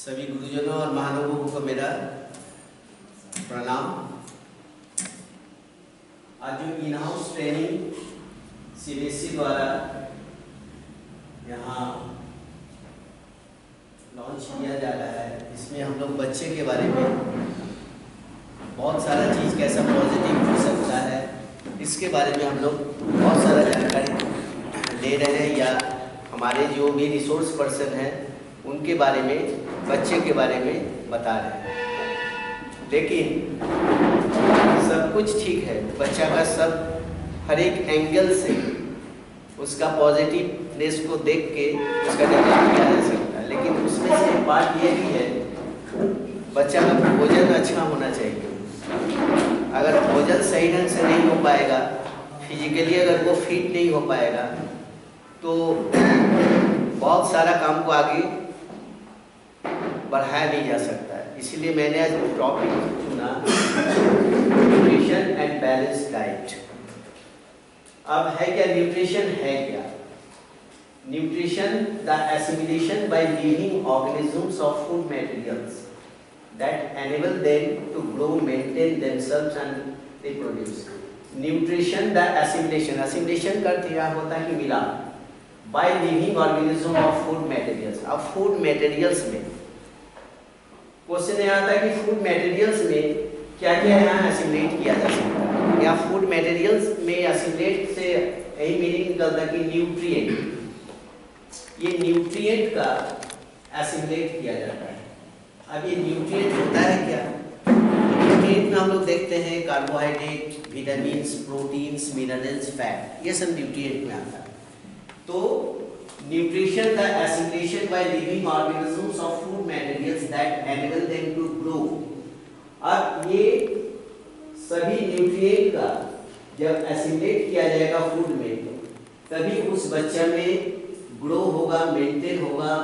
सभी गुरुजनों और महानुभावों को मेरा प्रणाम। आज जो इन हाउस ट्रेनिंग सीबीएसई द्वारा यहाँ लॉन्च किया जा रहा है, इसमें हम लोग बच्चे के बारे में बहुत सारा चीज़ कैसा पॉजिटिव हो सकता है, इसके बारे में हम लोग बहुत सारा जानकारी दे रहे हैं, या हमारे जो भी रिसोर्स पर्सन हैं उनके बारे में, बच्चे के बारे में बता रहे हैं। लेकिन सब कुछ ठीक है, बच्चा का सब हर एक एंगल से उसका पॉजिटिवनेस को देख के उसका डेवलप किया जा सकता है। लेकिन उसमें से बात ये भी है, बच्चा का भोजन अच्छा होना चाहिए। अगर भोजन सही ढंग से नहीं हो पाएगा, फिजिकली अगर वो फिट नहीं हो पाएगा, तो बहुत सारा काम को आगे बढ़ाया नहीं जा सकता है। इसलिए मैंने आज टॉपिक चुना न्यूट्रिशन एंड बैलेंस डाइट। अब है क्या न्यूट्रिशन? है क्या nutrition? The assimilation by living organisms of food materials that enable them to grow, maintain themselves and reproduce. Nutrition, the assimilation. Assimilation का अर्थ यह होता है कि मिलाप। By living organism of food materials. अब food materials में क्वेश्चन यह आता है कि food materials में क्या क्या यहाँ assimilate किया जा सकता है, या food materials में assimilate से यही मीनिंग निकलता है कि न्यूट्रिएंट, ये न्यूट्रिएंट का assimilate किया जाता है। अब ये न्यूट्रिएंट होता है क्या? न्यूट्रिएंट में हम लोग देखते हैं carbohydrate, vitamins, proteins, minerals, fat, ये सब न्यूट्रिएंट में आता है। तो nutrition the assimilation by living organisms of food materials that enable them to grow. अब ये सभी न्यूट्रिएंट का जब एसिमिलेट किया जाएगा फूड में, तभी उस बच्चे में ग्रो होगा, मेंटेन होगा,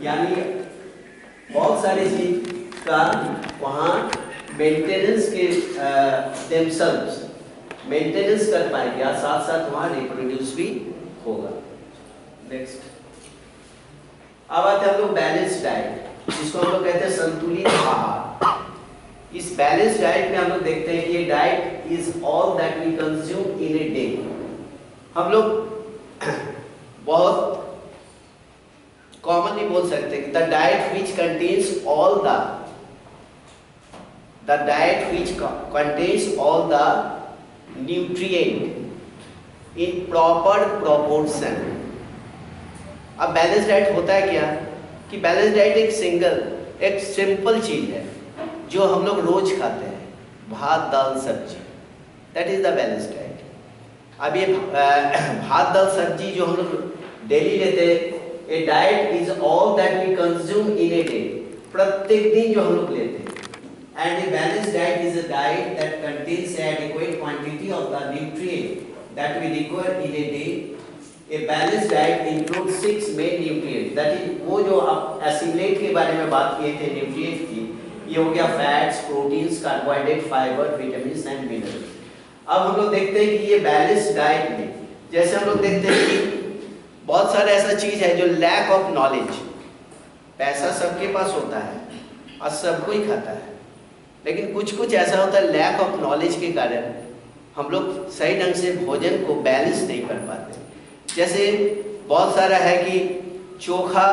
यानी बहुत सारी चीज का वहाँ मेंटेनेंस के देमसेल्व्स मेंटेनेंस कर पाएंगे, और साथ साथ वहाँ रिप्रोड्यूस भी होगा। नेक्स्ट, अब आते हैं हम लोग बैलेंस डाइट, जिसको हम लोग कहते हैं संतुलित आहार। इस बैलेंस डाइट में हम लोग देखते हैं कि ये diet is all that we consume in a day. हम लोग बहुत कॉमनली बोल सकते हैं कि the diet which contains all the diet which contains all the nutrient in proper proportion. अब बैलेंस डाइट होता है क्या कि बैलेंस डाइट एक सिंपल चीज है जो हम लोग रोज खाते हैं, भात दाल सब्जी, that is the balance diet. अब ये भात दाल सब्जी जो हम लोग डेली लेते हैं, A diet is all that we consume in a day. प्रत्येक दिन जो हम लोग लेते हैं, and a balanced diet is a diet that contains adequate quantity of the nutrient that we require in a day. A balanced diet includes 6 main nutrients. That is, वो जो आप assimilate के बारे में बात किए थे nutrient की, ये हो गया fats, proteins, carbohydrate, fiber, vitamins and minerals. अब हम लोग देखते हैं कि ये balanced diet में, जैसे हम लोग देखते हैं कि बहुत सारा ऐसा चीज है जो लैक ऑफ नॉलेज, पैसा सबके पास होता है और सब कोई खाता है, लेकिन कुछ कुछ ऐसा होता है लैक ऑफ नॉलेज के कारण हम लोग सही ढंग से भोजन को बैलेंस नहीं कर पाते। जैसे बहुत सारा है कि चोखा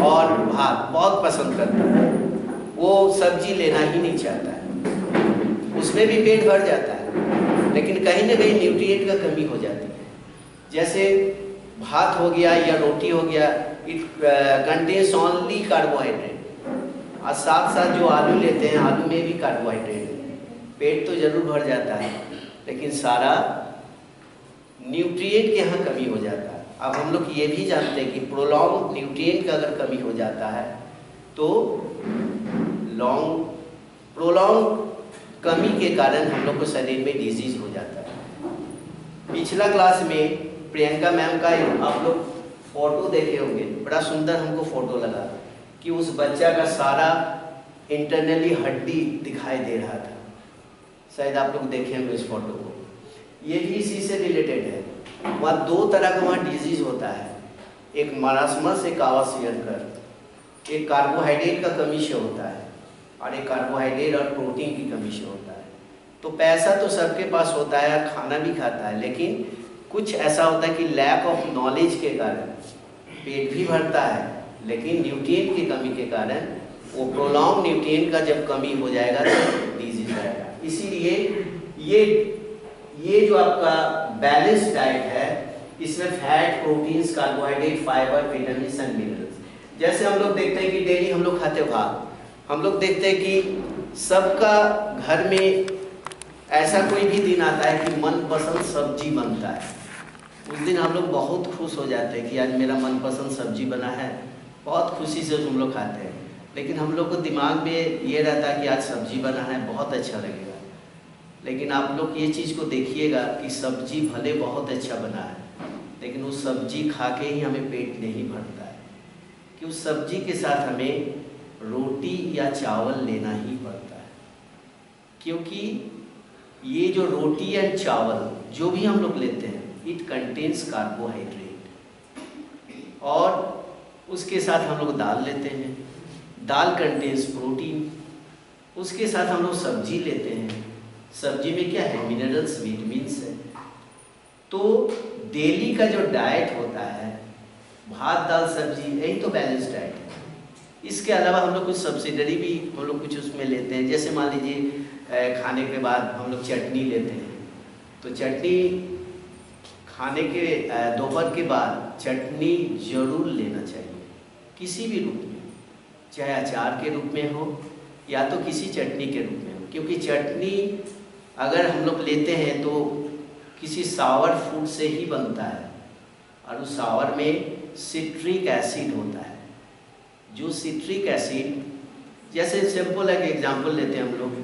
और भात बहुत पसंद करता है, वो सब्जी लेना ही नहीं चाहता है, उसमें भी पेट भर जाता है, लेकिन कहीं ना कहीं न्यूट्रिएंट का कमी हो जाती है। जैसे भात हो गया या रोटी हो गया, इट कंटेन्स ओनली कार्बोहाइड्रेट, और साथ साथ जो आलू लेते हैं, आलू में भी कार्बोहाइड्रेट है। पेट तो जरूर भर जाता है, लेकिन सारा न्यूट्रिएंट के यहाँ कमी हो जाता है। अब हम लोग ये भी जानते हैं कि प्रोलॉन्ग न्यूट्रिएंट का अगर कमी हो जाता है तो प्रोलॉन्ग कमी के कारण हम लोग को शरीर में डिजीज हो जाता है। पिछला क्लास में प्रियंका मैम का आप लोग फोटो देखे होंगे, बड़ा सुंदर हमको फोटो लगा कि उस बच्चा का सारा इंटरनली हड्डी दिखाई दे रहा था। शायद आप लोग देखे होंगे इस फोटो को, ये भी इसी से रिलेटेड है। वहाँ 2 तरह का वहाँ डिजीज होता है, एक मारास्मस, एक कावासियरकर। एक कार्बोहाइड्रेट का कमी से होता है और एक कार्बोहाइड्रेट और प्रोटीन की कमी से होता है। तो पैसा तो सबके पास होता है और खाना भी खाता है, लेकिन कुछ ऐसा होता है कि लैक ऑफ नॉलेज के कारण पेट भी भरता है, लेकिन न्यूट्रिएंट की कमी के कारण वो प्रोलॉन्ग न्यूट्रिएंट का जब कमी हो जाएगा तो डिजीज आएगा। इसीलिए ये जो आपका बैलेंस डाइट है, इसमें fat, proteins, carbohydrate, fibre, vitamin and minerals. जैसे हम लोग देखते हैं कि डेली हम लोग खाते भात, हम लोग देखते हैं कि सबका घर में ऐसा कोई भी दिन आता है कि मनपसंद सब्जी बनता है। उस दिन हम लोग बहुत खुश हो जाते हैं कि आज मेरा मनपसंद सब्जी बना है, बहुत खुशी से हम लोग खाते हैं। लेकिन हम लोग को दिमाग में ये रहता है कि आज सब्जी बना है, बहुत अच्छा लगेगा। लेकिन आप लोग ये चीज़ को देखिएगा कि सब्जी भले बहुत अच्छा बना है, लेकिन उस सब्जी खा के ही हमें पेट नहीं भरता है, कि उस सब्जी के साथ हमें रोटी या चावल लेना ही पड़ता है। क्योंकि ये जो रोटी एंड चावल जो भी हम लोग लेते हैं, इट कंटेन्स कार्बोहाइड्रेट, और उसके साथ हम लोग दाल लेते हैं, दाल कंटेन्स प्रोटीन, उसके साथ हम लोग सब्जी लेते हैं, सब्जी में क्या है, मिनरल्स, विटामिन्स है। तो डेली का जो डाइट होता है, भात दाल सब्जी, यही तो बैलेंस डाइट है। इसके अलावा हम लोग कुछ सब्सिडरी भी हम लोग कुछ उसमें लेते हैं। जैसे मान लीजिए खाने के बाद हम लोग चटनी लेते हैं, तो चटनी खाने के दोपहर के बाद चटनी जरूर लेना चाहिए, किसी भी रूप में, चाहे अचार के रूप में हो या तो किसी चटनी के रूप में हो। क्योंकि चटनी अगर हम लोग लेते हैं तो किसी सावर फूड से ही बनता है, और उस सावर में सिट्रिक एसिड होता है। जो सिट्रिक एसिड, जैसे सिंपल एक एग्जांपल लेते हैं हम लोग,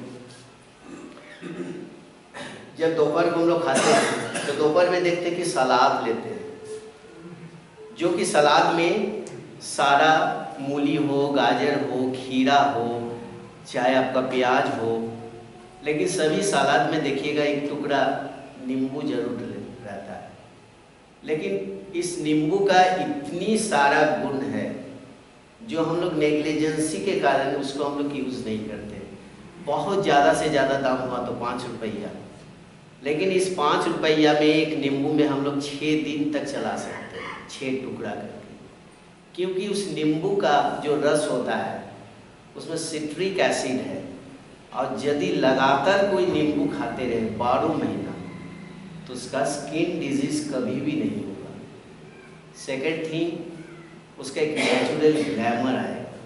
जब दोपहर को हम लोग खाते हैं तो दोपहर में देखते हैं कि सलाद लेते हैं, जो कि सलाद में सारा मूली हो, गाजर हो, खीरा हो, चाहे आपका प्याज हो, लेकिन सभी सलाद में देखिएगा एक टुकड़ा नींबू जरूर रहता है। लेकिन इस नींबू का इतनी सारा गुण है जो हम लोग नेग्लिजेंसी के कारण उसको हम लोग यूज़ नहीं करते। बहुत ज़्यादा से ज़्यादा दाम हुआ तो 5 रुपया, लेकिन इस 5 रुपया में एक नींबू में हम लोग 6 दिन तक चला सकते हैं, 6 टुकड़ा करके। क्योंकि उस नींबू का जो रस होता है उसमें सिट्रिक एसिड है, और यदि लगातार कोई नींबू खाते रहे 12 महीना तो उसका स्किन डिजीज कभी भी नहीं होगा। सेकेंड थिंग, उसका एक नेचुरल ग्लैमर आएगा।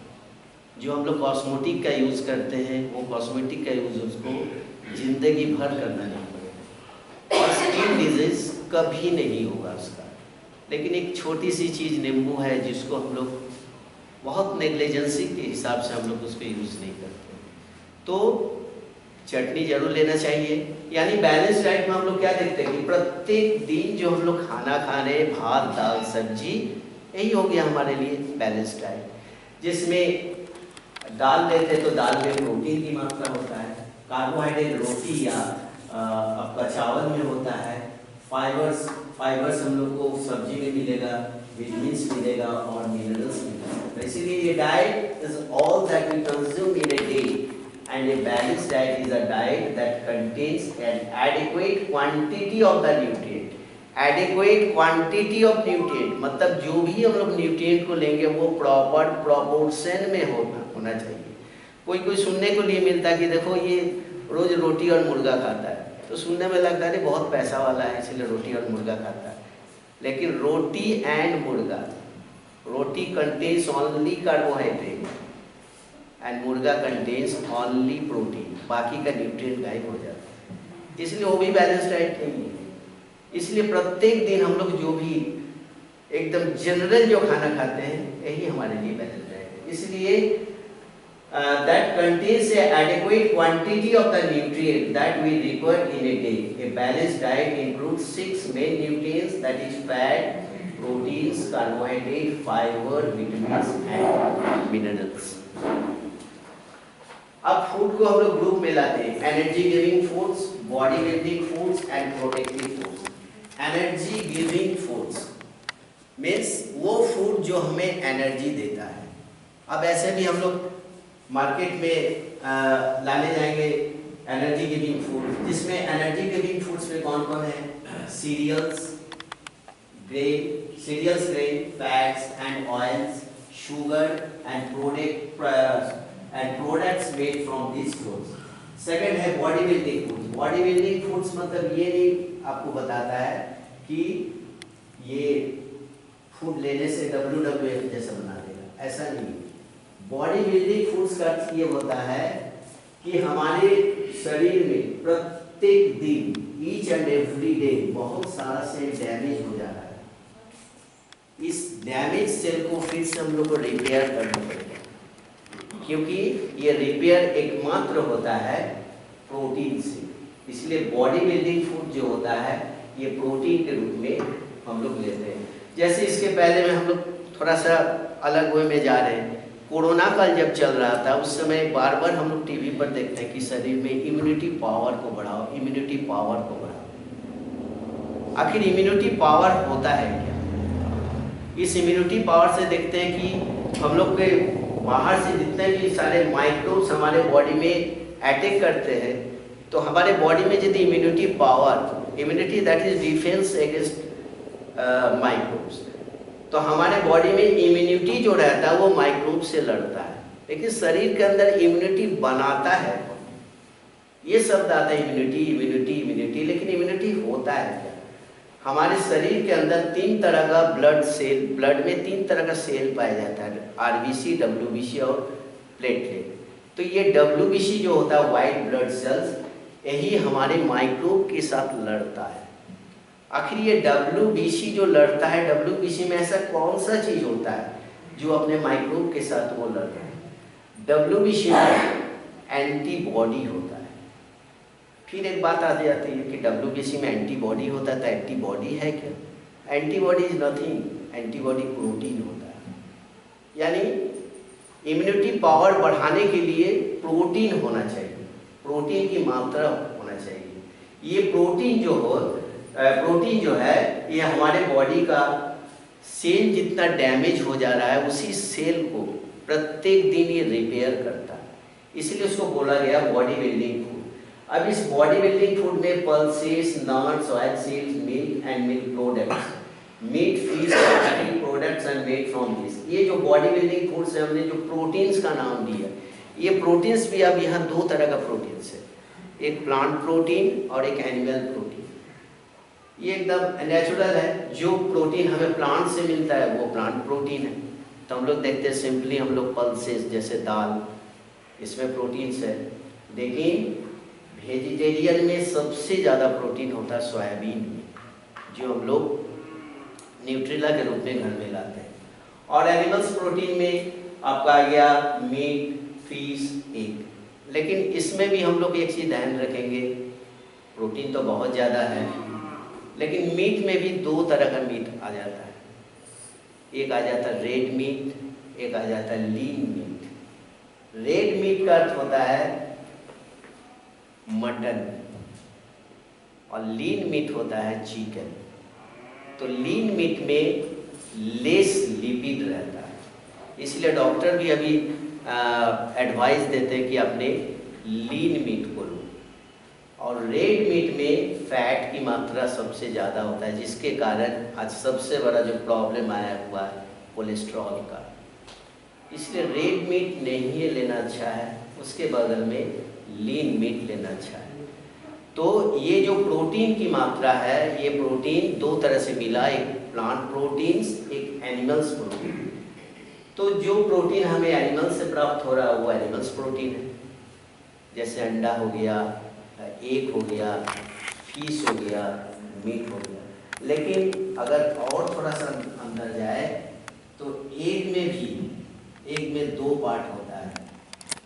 जो हम लोग कॉस्मेटिक का यूज़ करते हैं, वो कॉस्मेटिक का यूज़ उसको ज़िंदगी भर करना नहीं पड़ेगा, और स्किन डिजीज कभी नहीं होगा उसका। लेकिन एक छोटी सी चीज़ नींबू है जिसको हम लोग बहुत नेग्लिजेंसी के हिसाब से हम लोग उसको यूज़ नहीं करते। तो चटनी जरूर लेना चाहिए। यानी बैलेंस डाइट में हम लोग क्या देखते हैं कि प्रत्येक दिन जो हम लोग खाना खा रहे हैं, भात दाल सब्जी, यही हो गया हमारे लिए बैलेंस डाइट। जिसमें दाल लेते हैं तो दाल में प्रोटीन की मात्रा होता है, कार्बोहाइड्रेट रोटी या आपका चावल में होता है, फाइबर्स हम लोग को सब्जी में मिलेगा, विटामिन्स मिलेगा और मिनरल्स मिलेगा। इसीलिए ये diet is all that we consume in a day, and a balanced diet is a diet that contains an adequate quantity of the nutrient. Adequate quantity of nutrient मतलब जो भी हम लोग न्यूट्रिएंट को लेंगे वो प्रॉपर प्रोपोर्शन में होना चाहिए। कोई सुनने को लिए मिलता है कि देखो ये रोज रोटी और मुर्गा खाता है, तो सुनने में लगता है बहुत पैसा वाला है इसलिए रोटी और मुर्गा खाता है। लेकिन रोटी एंड मुर्गा, रोटी कंटेन्स ओनली कार्बोहाइड्रेट एंड मुर्गा कंटेन्स ओनली प्रोटीन, बाकी का न्यूट्रिएंट गायब हो जाता है। इसलिए वो भी बैलेंस डाइट नहीं है। इसलिए प्रत्येक दिन हम लोग जो भी एकदम जनरल जो खाना खाते हैं यही हमारे लिए बैलेंस डाइट है। इसलिए that contains a adequate quantity of the nutrient that we require in a day. A balanced diet includes 6 main nutrients, that is fat, proteins, carbohydrate, fiber, vitamins and minerals. अब food को हम लोग group में लाते हैं, energy giving foods, body building foods and protective foods. Energy giving foods means वो food जो हमें energy देता है, अब ऐसे भी हम लोग मार्केट में लाने जाएंगे एनर्जी गिविंग फूड, जिसमें एनर्जी गिविंग फूड्स में कौन कौन है? Cereals, grain, fats and oils, sugar and products made from these foods. Second है body building foods. Body building foods मतलब ये नहीं आपको बताता है कि ये फूड लेने से WWF जैसा बना देगा, ऐसा नहीं। बॉडी बिल्डिंग फूड्स का अर्थ ये होता है कि हमारे शरीर में प्रत्येक दिन ईच एंड एवरी डे बहुत सारा सेल डैमेज हो जा रहा है। इस डैमेज सेल को फिर से हम लोग को रिपेयर करना पड़ेगा, क्योंकि ये रिपेयर एकमात्र होता है प्रोटीन से। इसलिए बॉडी बिल्डिंग फूड जो होता है ये प्रोटीन के रूप में हम लोग लेते हैं। जैसे इसके पहले में हम लोग थोड़ा सा अलग वे में जा रहे हैं। कोरोना काल जब चल रहा था उस समय बार बार हम लोग टीवी पर देखते हैं कि शरीर में इम्यूनिटी पावर को बढ़ाओ, इम्यूनिटी पावर को बढ़ाओ। आखिर इम्यूनिटी पावर होता है क्या? इस इम्यूनिटी पावर से देखते हैं कि हम लोग के बाहर से जितने भी सारे माइक्रोब्स हमारे बॉडी में अटैक करते हैं, तो हमारे बॉडी में यदि immunity power, immunity that is defence against microbes, तो हमारे बॉडी में इम्यूनिटी जो रहता है वो माइक्रोब से लड़ता है। लेकिन शरीर के अंदर इम्यूनिटी बनाता है, ये शब्द आता है इम्यूनिटी इम्यूनिटी इम्यूनिटी, लेकिन इम्यूनिटी होता है क्या? हमारे शरीर के अंदर 3 तरह का ब्लड में 3 तरह का सेल पाया जाता है, RBC, WBC और प्लेटलेट। तो ये WBC जो होता है व्हाइट ब्लड सेल्स, यही हमारे माइक्रोब के साथ लड़ता है। आखिर ये WBC जो लड़ता है, WBC में ऐसा कौन सा चीज होता है जो अपने माइक्रोब के साथ वो लड़ रहा है? WBC में एंटीबॉडी होता है। फिर एक बात आ जाती है कि WBC में एंटीबॉडी होता है, तो एंटीबॉडी है क्या? Antibody is nothing, antibody protein होता है। यानी इम्यूनिटी पावर बढ़ाने के लिए प्रोटीन होना चाहिए, प्रोटीन की मात्रा होना चाहिए। ये प्रोटीन जो है ये हमारे बॉडी का सेल जितना डैमेज हो जा रहा है उसी सेल को प्रत्येक दिन ये रिपेयर करता है, इसलिए उसको बोला गया बॉडी बिल्डिंग फूड। अब इस बॉडी बिल्डिंग फूड में pulses, nuts, oil seeds, milk and milk products, meat, fish, agri products and made from this, ये जो बॉडी बिल्डिंग फूड से हमने जो प्रोटीन्स का नाम दिया, ये प्रोटीन्स भी अब यहाँ 2 तरह का प्रोटीन्स है, एक प्लांट प्रोटीन और एक एनिमल प्रोटीन। ये एकदम नेचुरल है, जो प्रोटीन हमें प्लांट से मिलता है वो प्लांट प्रोटीन है। तो हम लोग देखते हैं सिंपली हम लोग पल्सेस जैसे दाल, इसमें प्रोटीन्स है। लेकिन वेजिटेरियन में सबसे ज़्यादा प्रोटीन होता है सोयाबीन में, जो हम लोग न्यूट्रिला के रूप में घर में लाते हैं। और एनिमल्स प्रोटीन में आपका आ गया मीट, फिश, एग। लेकिन इसमें भी हम लोग एक चीज़ ध्यान रखेंगे, प्रोटीन तो बहुत ज़्यादा है, लेकिन मीट में भी 2 तरह का मीट आ जाता है। एक आ जाता है रेड मीट, एक आ जाता है लीन मीट। रेड मीट का अर्थ होता है मटन और लीन मीट होता है चिकन। तो लीन मीट में लेस लिपिड रहता है, इसलिए डॉक्टर भी अभी एडवाइस देते हैं कि आपने लीन मीट को लो। और रेड मीट में फैट की मात्रा सबसे ज़्यादा होता है, जिसके कारण आज सबसे बड़ा जो प्रॉब्लम आया हुआ है कोलेस्ट्रॉल का। इसलिए रेड मीट नहीं लेना अच्छा है, उसके बगल में लीन मीट लेना अच्छा है। तो ये जो प्रोटीन की मात्रा है, ये प्रोटीन 2 तरह से मिला, एक प्लांट प्रोटीन्स, एक एनिमल्स प्रोटीन। तो जो प्रोटीन हमें एनिमल से प्राप्त हो रहा है वो एनिमल्स प्रोटीन है, जैसे अंडा हो गया, एग हो गया, फिश हो गया, मीट हो गया। लेकिन अगर और थोड़ा सा अंदर जाए तो एग में 2 पार्ट होता है,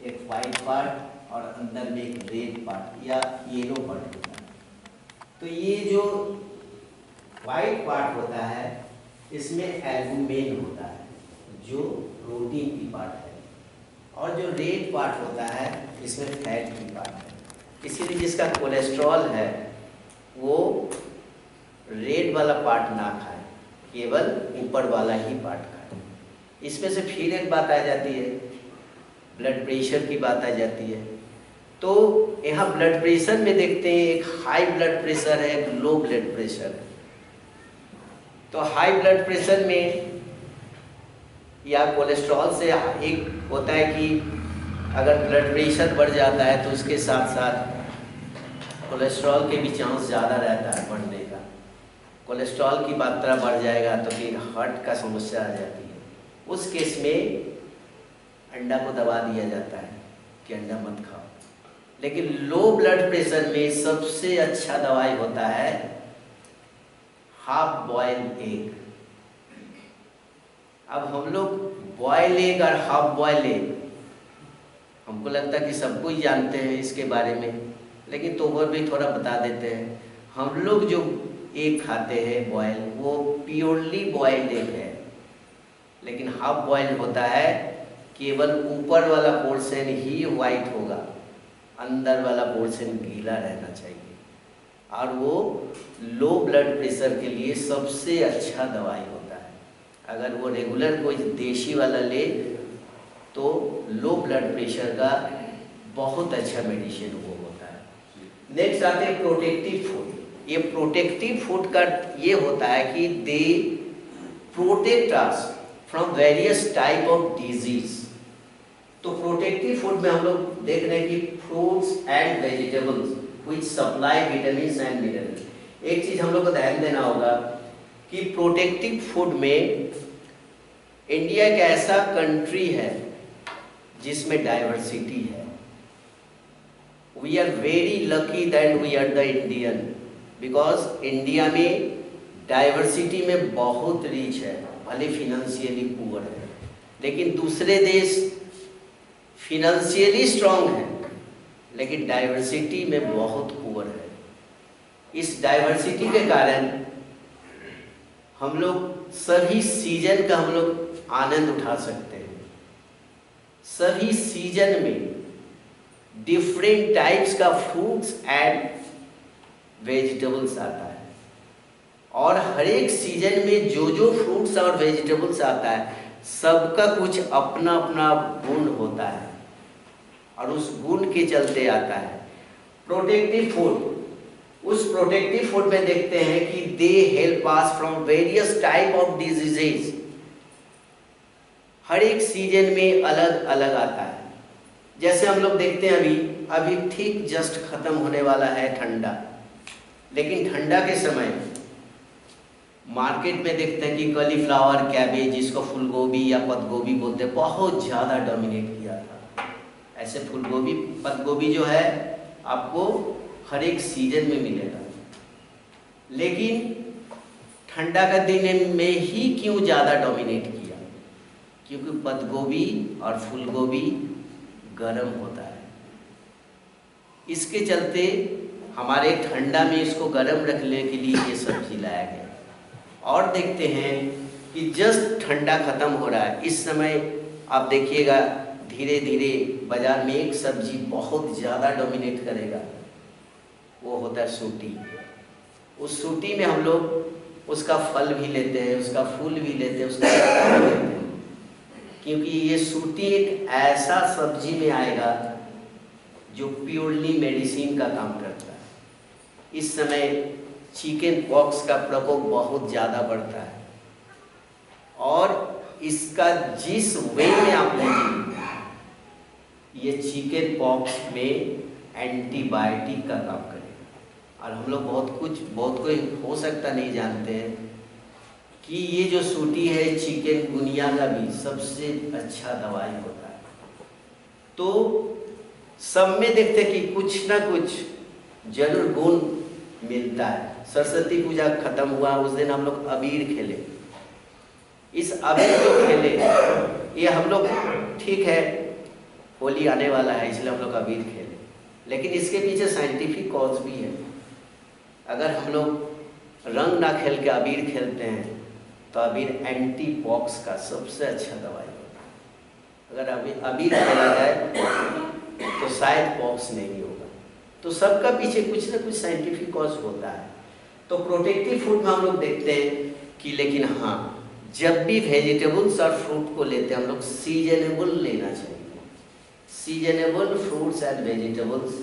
एक वाइट पार्ट और अंदर में एक रेड पार्ट या येलो पार्ट होता है। तो ये जो वाइट पार्ट होता है इसमें एल्बुमिन होता है जो प्रोटीन की पार्ट है, और जो रेड पार्ट होता है इसमें फैट की पार्ट है। इसीलिए जिसका कोलेस्ट्रॉल है वो रेड वाला पार्ट ना खाए, केवल ऊपर वाला ही पार्ट खाए। इसमें से फिर एक बात आ जाती है, ब्लड प्रेशर की बात आ जाती है। तो यहाँ ब्लड प्रेशर में देखते हैं एक हाई ब्लड प्रेशर है, एक लो ब्लड प्रेशर है। तो हाई ब्लड प्रेशर में या कोलेस्ट्रॉल से एक होता है कि अगर ब्लड प्रेशर बढ़ जाता है तो उसके साथ साथ कोलेस्ट्रॉल के भी चांस ज़्यादा रहता है बढ़ने का। कोलेस्ट्रॉल की मात्रा बढ़ जाएगा तो फिर हार्ट का समस्या आ जाती है। उस केस में अंडा को दबा दिया जाता है कि अंडा मत खाओ। लेकिन लो ब्लड प्रेशर में सबसे अच्छा दवाई होता है हाफ बॉयल एग। अब हम लोग बॉयल एग और हाफ बॉयल एग, हमको लगता है कि सब कुछ जानते हैं इसके बारे में, लेकिन तो और भी थोड़ा बता देते हैं। हम लोग जो एग खाते हैं बॉयल, वो प्योरली बॉयल्ड एग है, लेकिन हाफ बॉयल होता है केवल ऊपर वाला पोर्शन ही वाइट होगा, अंदर वाला पोर्शन गीला रहना चाहिए। और वो लो ब्लड प्रेशर के लिए सबसे अच्छा दवाई होता है। अगर वो रेगुलर कोई देशी वाला ले तो लो ब्लड प्रेशर का बहुत अच्छा मेडिसिन वो होता है। नेक्स्ट आते हैं प्रोटेक्टिव फूड। ये प्रोटेक्टिव फूड का ये होता है कि they protect us from various type of disease. तो प्रोटेक्टिव फूड में हम लोग देख रहे हैं कि fruits and vegetables which supply vitamins and minerals। एक चीज हम लोग को ध्यान देना होगा कि प्रोटेक्टिव फूड में इंडिया एक ऐसा कंट्री है जिसमें डाइवर्सिटी है। We are very lucky that we are the Indian, because India में डाइवर्सिटी में बहुत रिच है, भले फिनेंशियली पुअर है, लेकिन दूसरे देश फिनेंशियली स्ट्रांग है लेकिन डाइवर्सिटी में बहुत पुअर है। इस डाइवर्सिटी के कारण हम लोग सभी सीजन का हम लोग आनंद उठा सकते हैं। सभी सीजन में डिफरेंट टाइप्स का फ्रूट्स एंड वेजिटेबल्स आता है, और हर एक सीजन में जो जो फ्रूट्स और वेजिटेबल्स आता है सबका कुछ अपना अपना गुण होता है, और उस गुण के चलते आता है। प्रोटेक्टिव फूड, उस प्रोटेक्टिव फूड में देखते हैं कि they help us from various type of diseases. हर एक सीजन में अलग अलग आता है। जैसे हम लोग देखते हैं अभी ठीक जस्ट खत्म होने वाला है ठंडा, लेकिन ठंडा के समय मार्केट में देखते हैं कि कॉलीफ्लावर, कैबेज, जिसको फूलगोभी या पत्तगोभी बोलते हैं, बहुत ज़्यादा डोमिनेट किया था। ऐसे फूलगोभी, पत्तगोभी जो है आपको हर एक सीजन में मिलेगा, लेकिन ठंडा का दिन में ही क्यों ज़्यादा डोमिनेट किया? क्योंकि पत्तगोभी और फूलगोभी गर्म होता है। इसके चलते हमारे ठंडा में इसको गर्म रखने के लिए ये सब्जी लाया गया। और देखते हैं कि जस्ट ठंडा ख़त्म हो रहा है, इस समय आप देखिएगा धीरे धीरे बाजार में एक सब्जी बहुत ज़्यादा डोमिनेट करेगा, वो होता है सूटी। उस सूटी में हम लोग उसका फल भी लेते हैं, उसका फूल भी लेते हैं, उसका पत्ता भी लेते हैं, क्योंकि ये सूटी एक ऐसा सब्जी में आएगा जो प्योरली मेडिसिन का काम करता है। इस समय चिकन पॉक्स का प्रकोप बहुत ज़्यादा बढ़ता है, और इसका जिस वे में आप लेंगे, ये चिकन पॉक्स में एंटीबायोटिक का काम करेगा। और हम लोग बहुत कोई हो सकता नहीं जानते हैं कि ये जो सूटी है चिकन गुनिया का भी सबसे अच्छा दवाई होता है। तो सब में देखते हैं कि कुछ ना कुछ जरूर गुण मिलता है। सरस्वती पूजा खत्म हुआ, उस दिन हम लोग अबीर खेले। इस अबीर जो खेले, ये हम लोग ठीक है होली आने वाला है इसलिए हम लोग अबीर खेले, लेकिन इसके पीछे साइंटिफिक कॉज भी है। अगर हम लोग रंग ना खेल के अबीर खेलते हैं तो अबीर एंटी पॉक्स का सबसे अच्छा दवाई होता है। अगर अबीर खेला जाए तो शायद पॉक्स नहीं होगा। तो सबका पीछे कुछ ना कुछ साइंटिफिक कॉज होता है। तो प्रोटेक्टिव फूड में हम लोग देखते हैं कि लेकिन हाँ, जब भी वेजिटेबल्स और फ्रूट को लेते हैं हम लोग सीजनेबल लेना चाहिए, सीजनेबल फ्रूट्स एंड वेजिटेबल्स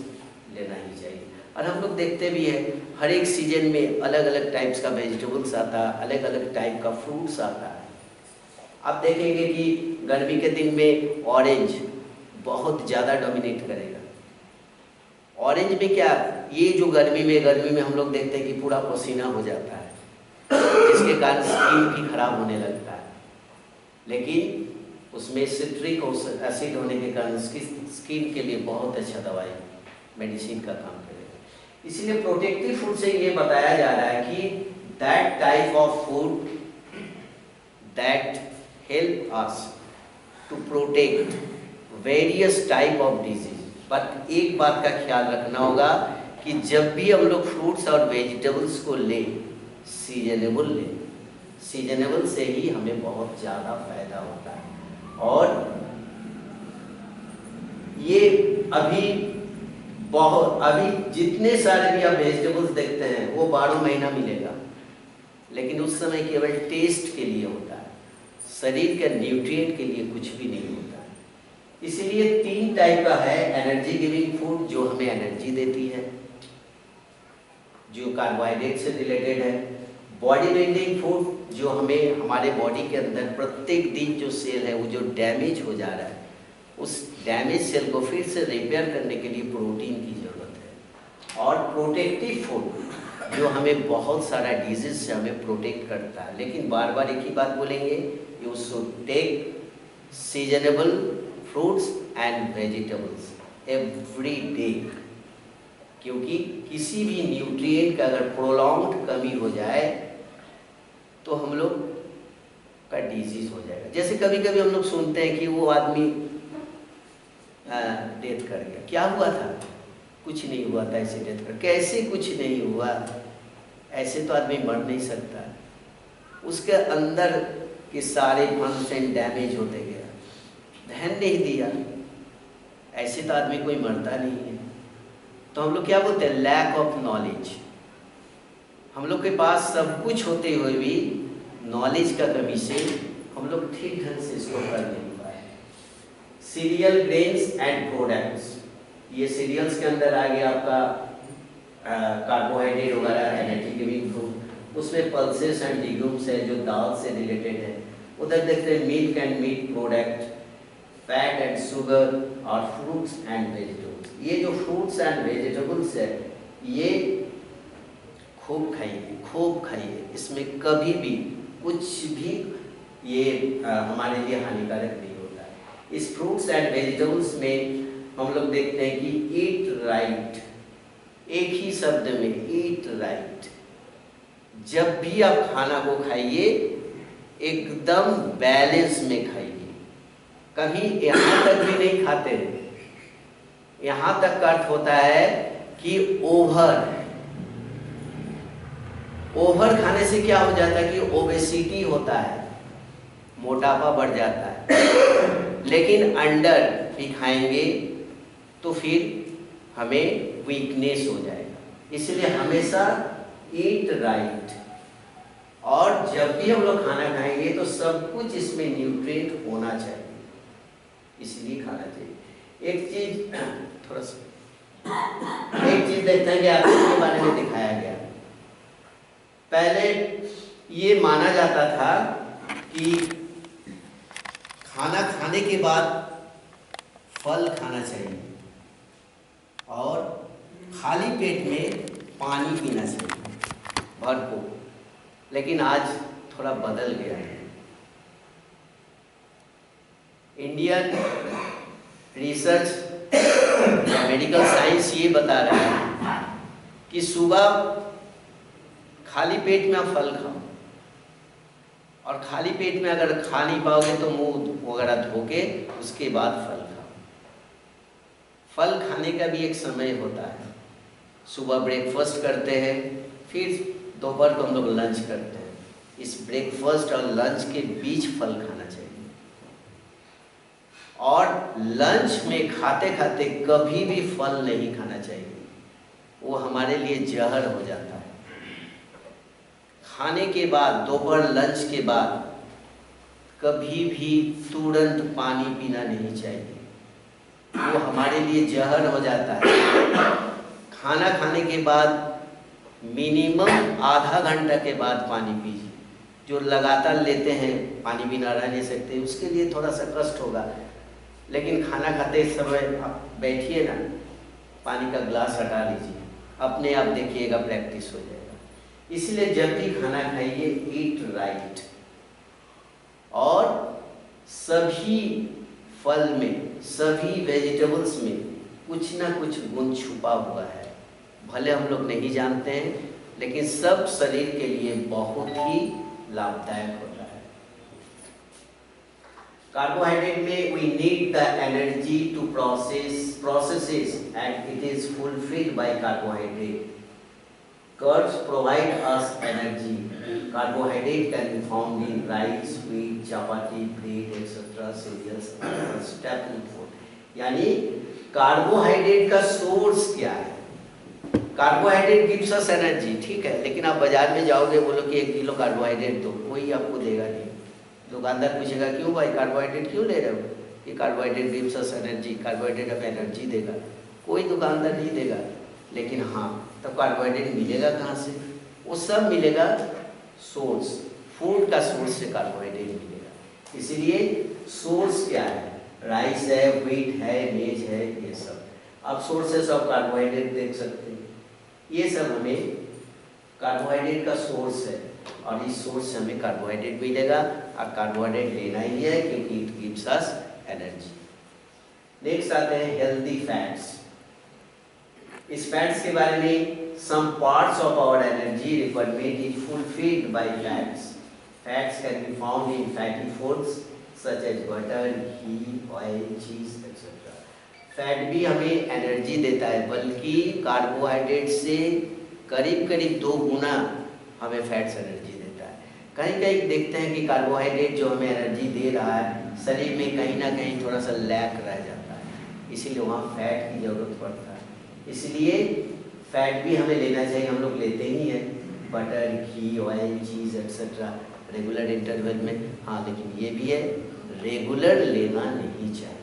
लेना ही चाहिए। और हम लोग देखते भी हैं हर एक सीजन में अलग अलग टाइप्स का वेजिटेबल्स आता है, अलग अलग टाइप का फ्रूट्स आता है। आप देखेंगे कि गर्मी के दिन में ऑरेंज बहुत ज़्यादा डोमिनेट करेगा। ऑरेंज में क्या, ये जो गर्मी में हम लोग देखते हैं कि पूरा पसीना हो जाता है, जिसके कारण स्किन भी खराब होने लगता है, लेकिन उसमें सिट्रिक एसिड होने के कारण उसकी स्किन के लिए बहुत अच्छा दवाई मेडिसिन का काम करेगा। इसलिए प्रोटेक्टिव फूड से ये बताया जा रहा है कि that type of food that help us to protect various type of disease. But एक बात का ख्याल रखना होगा कि जब भी हम लोग फ्रूट्स और वेजिटेबल्स को लें, सीजनेबल लें, सीजनेबल से ही हमें बहुत ज़्यादा फायदा होता है। और ये अभी जितने सारे भी आप वेजिटेबल्स देखते हैं वो 12 महीना मिलेगा, लेकिन उस समय केवल टेस्ट के लिए होता है, शरीर के न्यूट्रिएंट के लिए कुछ भी नहीं होता है। इसीलिए 3 टाइप का है एनर्जी गिविंग फूड, जो हमें एनर्जी देती है, जो कार्बोहाइड्रेट से रिलेटेड है, बॉडी बिल्डिंग फूड, जो हमें हमारे बॉडी के अंदर प्रत्येक दिन जो सेल है वो जो डैमेज हो जा रहा है, उस डैमेज सेल को फिर से रिपेयर करने के लिए प्रोटीन की ज़रूरत है। और प्रोटेक्टिव फूड, जो हमें बहुत सारा डिजीज से हमें प्रोटेक्ट करता है। लेकिन बार बार एक ही बात बोलेंगे, you should take seasonable fruits and vegetables every day, क्योंकि किसी भी न्यूट्रिएंट का अगर प्रोलॉन्ग्ड कमी हो जाए तो हम लोग का डिजीज हो जाएगा। जैसे कभी कभी हम लोग सुनते हैं कि वो आदमी डेथ कर गया, क्या हुआ था? कुछ नहीं हुआ था, ऐसे डेथ कर। कैसे कुछ नहीं हुआ? ऐसे तो आदमी मर नहीं सकता, उसके अंदर के सारे फंक्शन डैमेज होते गया, ध्यान नहीं दिया, ऐसे तो आदमी कोई मरता नहीं है। तो हम लोग क्या बोलते हैं? Lack of knowledge. हम लोग के पास सब कुछ होते हुए भी नॉलेज का कमी से हम लोग ठीक ढंग से इसको कर नहीं पाए। सीरियल ग्रेन्स एंड प्रोडक्ट्स, ये सीरियल्स के अंदर आ गया आपका कार्बोहाइड्रेट वगैरह, एनर्जी गिविंग फूड, उसमें पल्सेस एंड लीग्यूम्स है जो दाल से रिलेटेड है। उधर देखते हैं milk and meat product, fat and sugar, और फ्रूट्स एंड वेजिटेबल्स। ये जो फ्रूट्स एंड वेजिटेबल्स है ये खूब खाइए, खूब खाइए, इसमें कभी भी कुछ भी ये हमारे लिए हानिकारक नहीं होता है। इस फ्रूट्स एंड वेजिटेबल्स में हम लोग देखते हैं कि ईट राइट, एक ही शब्द में ईट राइट। जब भी आप खाना को खाइए एकदम बैलेंस में खाइए, कभी यहाँ तक भी नहीं खाते। यहाँ तक का अर्थ होता है कि ओवर खाने से क्या हो जाता है कि ओबेसिटी होता है, मोटापा बढ़ जाता है। लेकिन अंडर भी खाएंगे तो फिर हमें वीकनेस हो जाएगा। इसलिए हमेशा ईट राइट, और जब भी हम लोग खाना खाएंगे तो सब कुछ इसमें न्यूट्रिएंट होना चाहिए, इसलिए खाना चाहिए। एक चीज देखते हैं कि आपको के बारे में दिखाया गया। पहले ये माना जाता था कि खाना खाने के बाद फल खाना चाहिए और खाली पेट में पानी पीना चाहिए भरपूर, लेकिन आज थोड़ा बदल गया है। इंडियन रिसर्च या मेडिकल साइंस ये बता रहा है कि सुबह खाली पेट में आप फल खाओ, और खाली पेट में अगर खा नहीं पाओगे तो मुंह वगैरह धो के उसके बाद फल खाओ। फल खाने का भी एक समय होता है। सुबह ब्रेकफास्ट करते हैं, फिर दोपहर को हम लोग लंच करते हैं। इस ब्रेकफास्ट और लंच के बीच फल खाना चाहिए, और लंच में खाते खाते कभी भी फल नहीं खाना चाहिए, वो हमारे लिए जहर हो जाता है। खाने के बाद, दोपहर लंच के बाद कभी भी तुरंत पानी पीना नहीं चाहिए, वो हमारे लिए जहर हो जाता है। खाना खाने के बाद मिनिमम आधा घंटा के बाद पानी पीजिए। जो लगातार लेते हैं पानी बिना रह नहीं सकते, उसके लिए थोड़ा सा कष्ट होगा, लेकिन खाना खाते समय आप बैठिए ना, पानी का ग्लास हटा लीजिए, अपने आप देखिएगा प्रैक्टिस हो जाएगा। इसलिए जब भी खाना खाइए ईट राइट। और सभी फल में, सभी वेजिटेबल्स में कुछ ना कुछ गुण छुपा हुआ है, भले हम लोग नहीं जानते हैं, लेकिन सब शरीर के लिए बहुत ही लाभदायक होता है। कार्बोहाइड्रेट में we need the energy to processes and it is fulfilled by carbohydrate. Carbs provide us energy. Carbohydrate can be found in rice, wheat, chapati, bread, etc. cereals, staple food. यानी कार्बोहाइड्रेट का source क्या है? Carbohydrate gives us energy, ठीक है, लेकिन आप बाजार में जाओगे, बोलो कि 1 किलो कार्बोहाइड्रेट दो, कोई आपको देगा नहीं। दुकानदार पूछेगा क्यों भाई कार्बोहाइड्रेट क्यों ले रहे हो? कि carbohydrate gives us energy, carbohydrate अब एनर्जी देगा। कोई दुकानदार नहीं देगा, लेकिन हाँ, तब कार्बोहाइड्रेट मिलेगा कहाँ से? वो सब मिलेगा सोर्स, फूड का सोर्स से कार्बोहाइड्रेट मिलेगा। इसीलिए सोर्स क्या है? राइस है, व्हीट है, मेज है, ये सब आप सोर्सेस ऑफ कार्बोहाइड्रेट देख सकते हैं। ये सब हमें कार्बोहाइड्रेट का सोर्स है, और इस सोर्स से हमें कार्बोहाइड्रेट मिलेगा, और कार्बोहाइड्रेट लेना ही है क्योंकि it gives us energy. Next आते हैं हेल्दी फैट्स। इस फैट्स के बारे में, some parts of our energy requirement is fulfilled by fats. Fats can be found in fatty foods such as butter, ghee, oil, cheese etcetera. Fat भी हमें energy देता है, बल्कि कार्बोहाइड्रेट से करीब करीब 2 गुना हमें फैट्स एनर्जी देता है। कहीं कहीं देखते हैं कि कार्बोहाइड्रेट जो हमें एनर्जी दे रहा है, शरीर में कहीं ना कहीं थोड़ा सा लैक रह जाता है, इसीलिए वहाँ फैट की ज़रूरत पड़ता है। इसलिए फैट भी हमें लेना चाहिए, हम लोग लेते ही हैं, बटर, घी, ऑयल, चीज़ एक्सेट्रा रेगुलर इंटरवल में, हाँ, लेकिन ये भी है रेगुलर लेना नहीं चाहिए।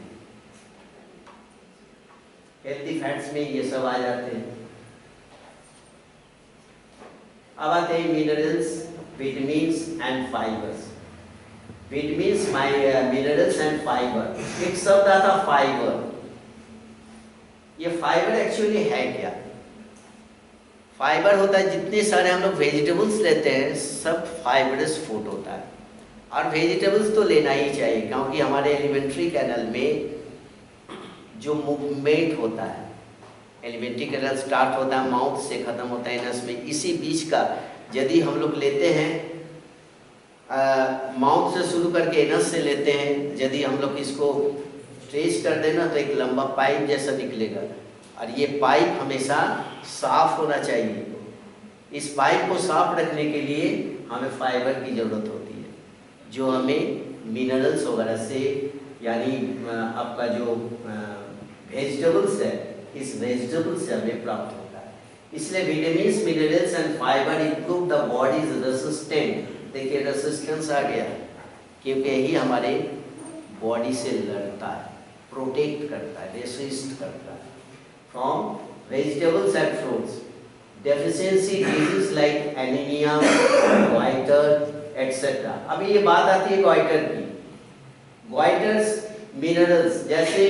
हेल्दी फैट्स में ये सब आ जाते हैं। अब आते हैं minerals, vitamins and fibres. Vitamins, minerals and fibre. एक शब्द आता फाइबर। ये फाइबर एक्चुअली है क्या? फाइबर होता है, जितने सारे हम लोग वेजिटेबल्स लेते हैं सब फाइबरस फूड होता है, और वेजिटेबल्स तो लेना ही चाहिए, क्योंकि हमारे एलिमेंट्री कैनल में जो मूवमेंट होता है, एलिमेंट्री कैनल स्टार्ट होता है माउथ से, ख़त्म होता है एनस में, इसी बीच का यदि हम लोग लेते हैं, माउथ से शुरू करके एनस से लेते हैं, यदि हम लोग इसको ट्रेस कर देना तो एक लंबा पाइप जैसा निकलेगा, और ये पाइप हमेशा साफ होना चाहिए। इस पाइप को साफ रखने के लिए हमें फाइबर की ज़रूरत होती है, जो हमें मिनरल्स वगैरह से, यानी आपका जो वेजिटेबल्स है, इस वेजिटेबल्स से हमें प्राप्त होता है। इसलिए vitamins, minerals and fibre improve the bodies resistant. देखिए रेसिस्टेंस आ गया, क्योंकि यही हमारे बॉडी से लड़ता है, प्रोटेक्ट करता है, रेसिस्ट करता है from vegetables and fruits. Deficiency disease like anaemia, goitre etcetera. अभी ये बात आती है गोइटर की। गोइटर्स, मिनरल्स, जैसे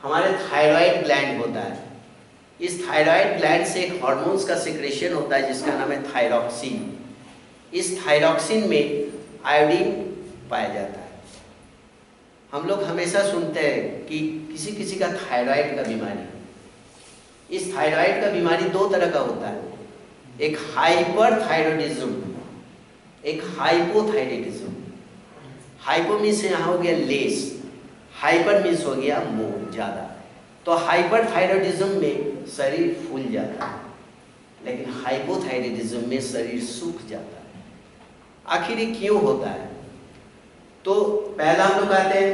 हमारे थायराइड ग्लैंड होता है, इस थायराइड ग्लैंड से एक हार्मोन्स का सिक्रेशन होता है जिसका नाम है थायरॉक्सिन। इस थायरॉक्सिन में आयोडीन पाया जाता है। हम लोग हमेशा सुनते हैं कि किसी किसी का थायराइड का बीमारी है। इस थायराइड का बीमारी 2 तरह का होता है, एक हाइपर थायरॉइडिज्म, एक हाइपोथायरॉइडिज्म। हाइपो मीन्स यहाँ हो गया लेस, हाइपर मीन्स हो गया मोर, ज़्यादा। तो हाइपर थायरॉइडिज्म में शरीर फूल जाता है, लेकिन हाइपोथायरॉइडिज्म में शरीर सूख जाता है। आखिर ये क्यों होता है? तो पहला हम लोग आते हैं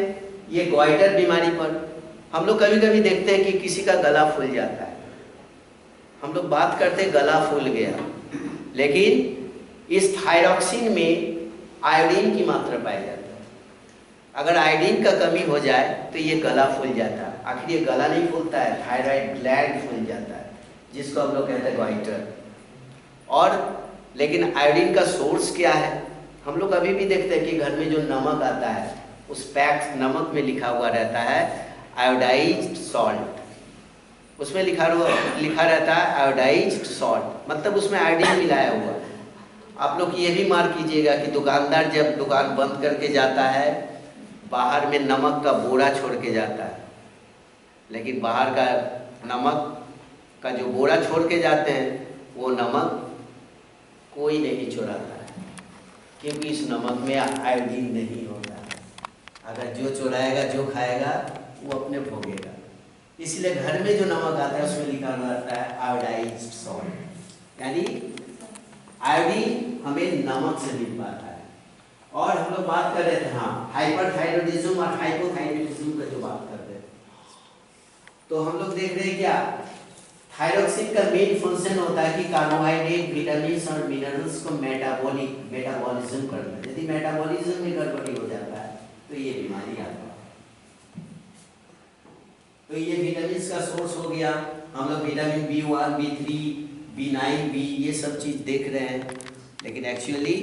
ये गोइटर बीमारी पर। हम लोग कभी कभी देखते हैं कि किसी का गला फूल जाता है, हम लोग बात करते हैं गला फूल गया, लेकिन इस थायरॉक्सिन में आयोडीन की मात्रा पाई जाती है। अगर आयोडीन का कमी हो जाए तो ये गला फूल जाता है। आखिर ये गला नहीं फूलता है, थायराइड ग्लैंड फूल जाता है, जिसको हम लोग कहते हैं गॉइटर। और लेकिन आयोडीन का सोर्स क्या है? हम लोग अभी भी देखते हैं कि घर में जो नमक आता है उस पैक नमक में लिखा हुआ रहता है आयोडाइज्ड सॉल्ट। उसमें लिखा रहता है आयोडाइज्ड सॉल्ट, मतलब उसमें आयोडीन मिलाया हुआ है। आप लोग ये भी मार्क कीजिएगा कि दुकानदार जब दुकान बंद करके जाता है बाहर में नमक का बोरा छोड़ के जाता है, लेकिन बाहर का नमक का जो बोरा छोड़ के जाते हैं वो नमक कोई नहीं चुराता है, क्योंकि इस नमक में आयोडीन नहीं होता है। अगर जो चुराएगा जो खाएगा वो अपने भोगेगा। इसलिए घर में जो नमक आता है उसमें लिखा रहता है आयोडाइज्ड सॉल्ट, यानी आयोडीन हमें नमक से मिल पाता है। और हम लोग बात कर रहे थे हाइपरथायरॉयडिज्म और हाइपोथायरॉयडिज्म का जो बात कर रहे थे, तो हम लोग देख रहे हैं क्या थायरॉक्सिन का मेन फंक्शन होता है कि कार्बोहाइड्रेट, विटामिन और मिनरल्स को मेटाबॉलिज्म करना। यदि मेटाबॉलिज्म में गड़बड़ी हो जाता है तो ये बीमारी आता है। तो ये विटामिन का सोर्स हो गया। हम लोग vitamin B1, B3, B9, B ये सब चीज देख रहे हैं, लेकिन एक्चुअली